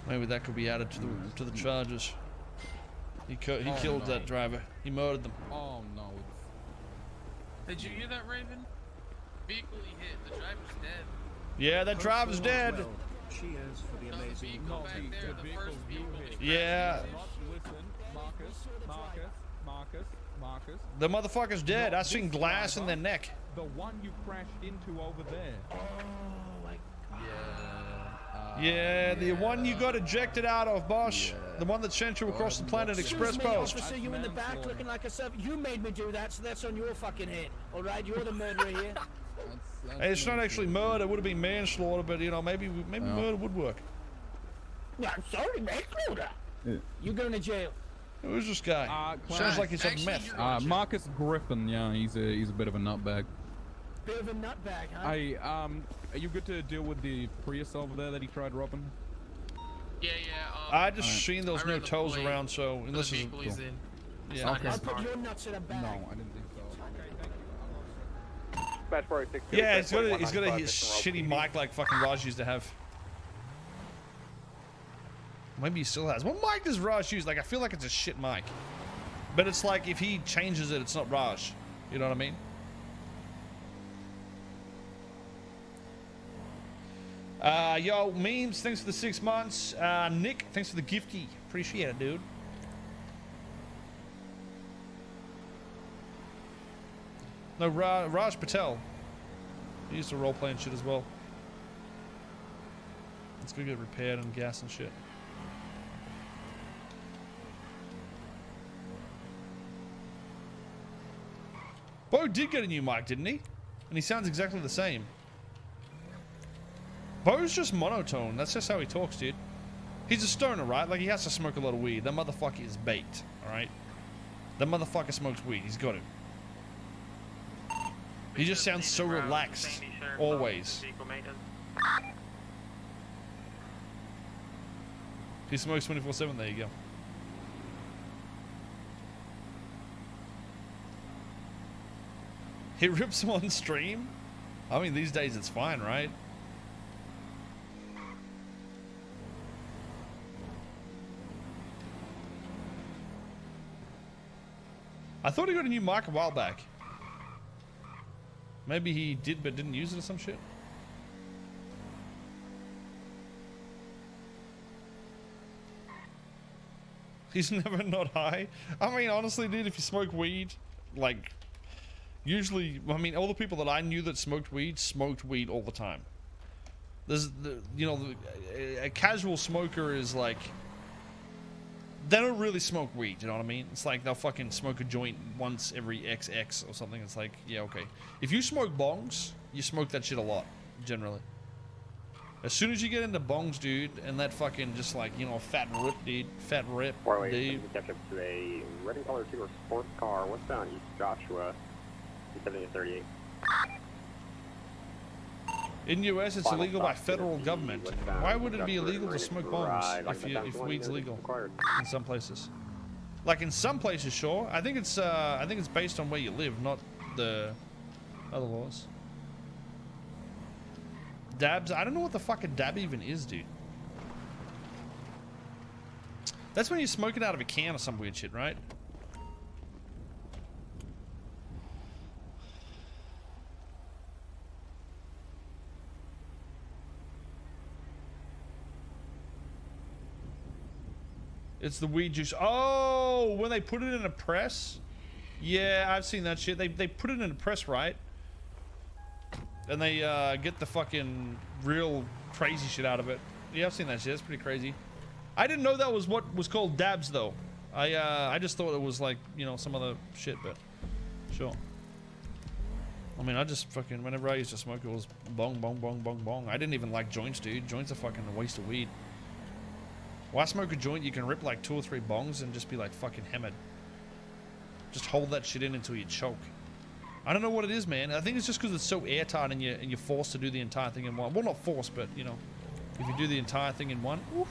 Maybe that could be added to the charges. He killed that driver. He murdered them. Oh no. Did you hear that, Raven? Vehicle he hit. The driver's dead. Yeah, that driver's dead. Well, cheers for the amazing content. Yeah. Marcus. The motherfucker's dead. I seen glass in their neck. The one you crashed into over there. Oh my god. Yeah, the one you got ejected out of, boss. The one that sent you across the planet express Excuse me, post. officer, you in the back looking like a sub. You made me do that, so that's on your fucking head. All right, you're the murderer here. Hey, it's not actually murder. It would have been manslaughter, but you know, maybe murder would work. Yeah, I'm sorry, manslaughter. You going to jail? Who's this guy? Sounds like he's on meth. Marcus Griffin. Yeah, he's a bit of a nutbag. Bit of a nutbag, huh? Hey, are you good to deal with the Prius over there that he tried robbing? Yeah. I just seen those no toes around, so unless it's cool. Yeah. Okay. I'll put your nuts in a bag. No, I didn't think so. Yeah, he's got a shitty mic like fucking Raj used to have. Maybe he still has. What mic does Raj use? Like, I feel like it's a shit mic. But it's like, if he changes it, it's not Raj. You know what I mean? Yo, Memes, thanks for the 6 months. Nick, thanks for the gifty. Appreciate it, dude. No, Raj Patel. He used to roleplay and shit as well. Let's go get repaired and gas and shit. Bo did get a new mic, didn't he? And he sounds exactly the same. Bo's just monotone. That's just how he talks, dude. He's a stoner, right? Like, he has to smoke a lot of weed. That motherfucker is baked, alright? That motherfucker smokes weed. He's got it. He just sounds so relaxed. Always. He smokes 24/7. There you go. He rips him on stream? I mean, these days it's fine, right? I thought he got a new mic a while back. Maybe he did but didn't use it or some shit. He's never not high. I mean, honestly, dude, if you smoke weed, like, usually, I mean, all the people that I knew that smoked weed all the time. There's, you know, a casual smoker is like, they don't really smoke weed, you know what I mean? It's like they'll fucking smoke a joint once every XX or something. It's like, yeah, okay. If you smoke bongs, you smoke that shit a lot, generally. As soon as you get into bongs, dude, and that fucking just like, you know, fat rip, dude. Fat rip, dude. Catch up to a red and color 2 sports car westbound East Joshua, 7038. In the US, it's illegal by federal government. Why would it be illegal to smoke bongs if weed's legal in some places? Like in some places, sure. I think it's based on where you live, not the other laws. Dabs, I don't know what the fuck a dab even is, dude. That's when you smoke it out of a can or some weird shit, right? It's the weed juice. Oh, when they put it in a press? Yeah, I've seen that shit. They put it in a press, right? And they get the fucking real crazy shit out of it. Yeah, I've seen that shit. It's pretty crazy. I didn't know that was what was called dabs, though. I just thought it was like, you know, some other shit, but sure. I mean, I just fucking, whenever I used to smoke, it was bong, bong, bong, bong, bong. I didn't even like joints, dude. Joints are fucking a waste of weed. Why smoke a joint? You can rip like 2 or 3 bongs and just be like fucking hammered. Just hold that shit in until you choke. I don't know what it is, man. I think it's just because it's so airtight and you're forced to do the entire thing in one. Well, not forced, but you know, if you do the entire thing in one, oof.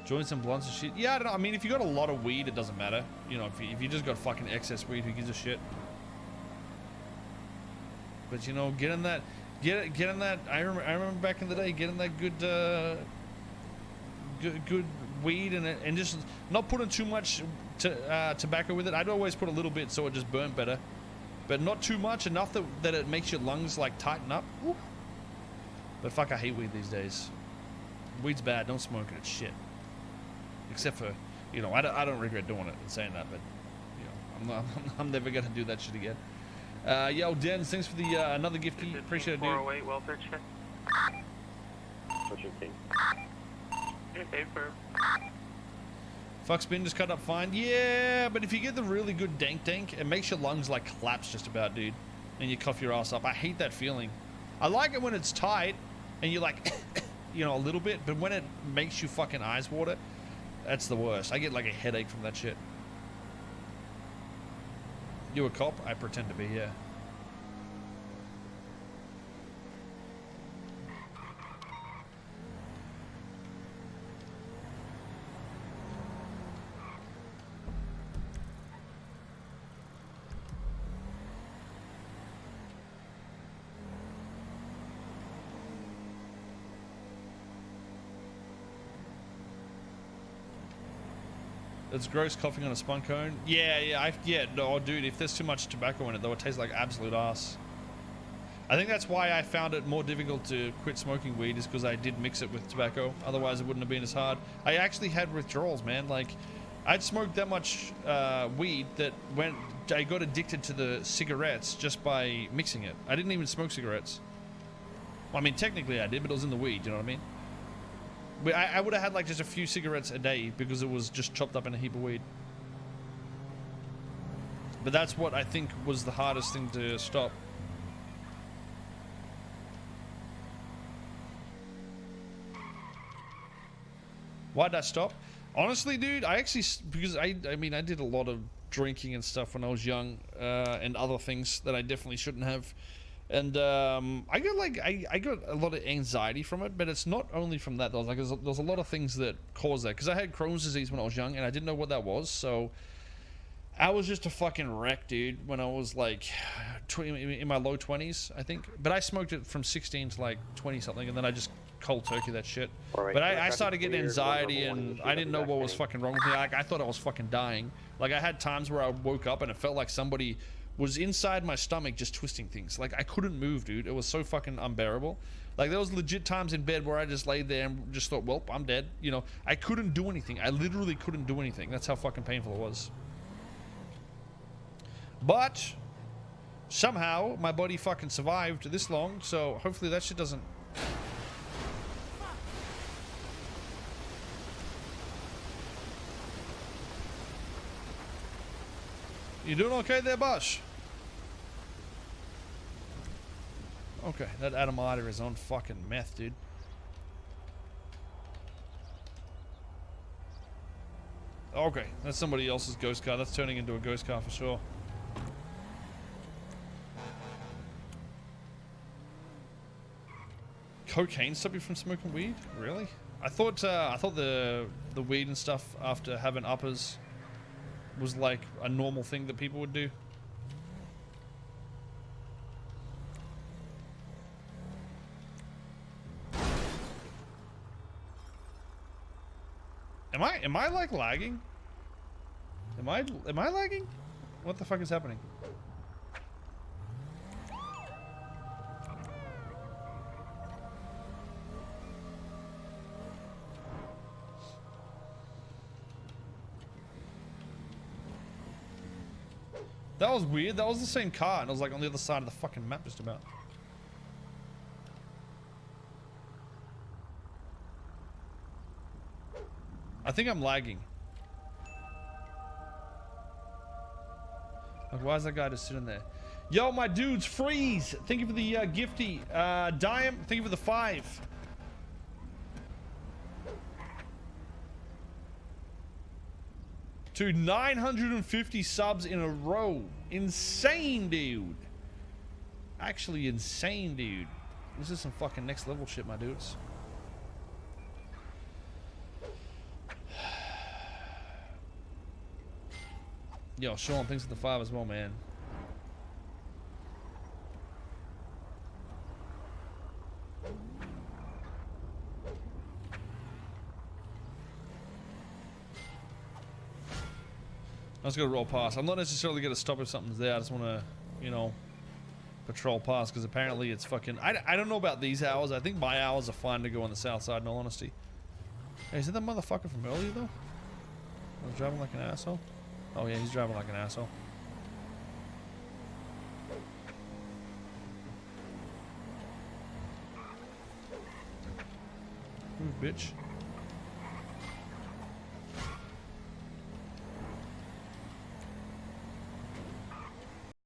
Joints and blunts and shit. Yeah, I don't know. I mean, if you got a lot of weed, it doesn't matter. You know, if you just got fucking excess weed, who gives a shit? But you know, get in that. I remember back in the day, getting that good weed and just not putting too much tobacco with it. I'd always put a little bit so it just burned better, but not too much, enough that it makes your lungs like tighten up. Woo. But fuck, I hate weed these days. Weed's bad. Don't smoke it. It's shit. Except for, you know, I don't regret doing it and saying that, but you know, I'm never gonna do that shit again. Yo, Den, thanks for the another gift. Appreciate it, dude. 408 welfare check. Pushing team. Hey, firm. Fuck spin just cut up fine. Yeah, but if you get the really good dank, it makes your lungs like collapse just about, dude. And you cough your ass up. I hate that feeling. I like it when it's tight and you're like, you know, a little bit, but when it makes you fucking eyes water, that's the worst. I get like a headache from that shit. You a cop? I pretend to be, yeah. It's gross coughing on a spun cone. Yeah, no, dude, if there's too much tobacco in it, though, it tastes like absolute ass. I think that's why I found it more difficult to quit smoking weed, is because I did mix it with tobacco. Otherwise, it wouldn't have been as hard. I actually had withdrawals, man. Like, I'd smoked that much weed that I got addicted to the cigarettes just by mixing it. I didn't even smoke cigarettes. Well, I mean, technically I did, but it was in the weed, you know what I mean? But I would have had like just a few cigarettes a day because it was just chopped up in a heap of weed. But that's what I think was the hardest thing to stop. Why'd I stop? Honestly, dude, I actually, because I mean, I did a lot of drinking and stuff when I was young, and other things that I definitely shouldn't have. And I got a lot of anxiety from it, but it's not only from that. There's a lot of things that cause that, because I had Crohn's disease when I was young and I didn't know what that was. So I was just a fucking wreck, dude, when I was like in my low 20s, I think. But I smoked it from 16 to like 20 something, and then I just cold turkey that shit. But I started getting anxiety, and I didn't know what was fucking wrong with me. Like, I thought I was fucking dying. Like, I had times where I woke up and it felt like somebody was inside my stomach just twisting things. Like, I couldn't move, dude. It was so fucking unbearable. Like, there was legit times in bed where I just laid there and just thought, well, I'm dead. You know, I couldn't do anything. I literally couldn't do anything. That's how fucking painful it was. But somehow my body fucking survived this long, so hopefully that shit doesn't... You doing okay there, Bush? Okay, that Adamada is on fucking meth, dude. Okay, that's somebody else's ghost car. That's turning into a ghost car for sure. Cocaine stop you from smoking weed? Really? I thought the weed and stuff after having uppers was like a normal thing that people would do. Am I like lagging? Am I lagging? What the fuck is happening? That was weird. That was the same car, and I was like on the other side of the fucking map just about. I think I'm lagging. Like, why is that guy just sitting there? Yo, my dudes, Freeze! Thank you for the gifty. Dime, thank you for the 5. Dude, 950 subs in a row. Insane, dude. Actually insane, dude. This is some fucking next level shit, my dudes. Yo, Sean, thanks for the 5 as well, man. just gonna roll past. I'm not necessarily gonna stop if something's there. I just want to, you know, patrol past because apparently it's fucking. I don't know about these hours. I think my hours are fine to go on the south side. In all honesty. Hey, is that the motherfucker from earlier though? I was driving like an asshole. Oh yeah, he's driving like an asshole. Ooh, bitch.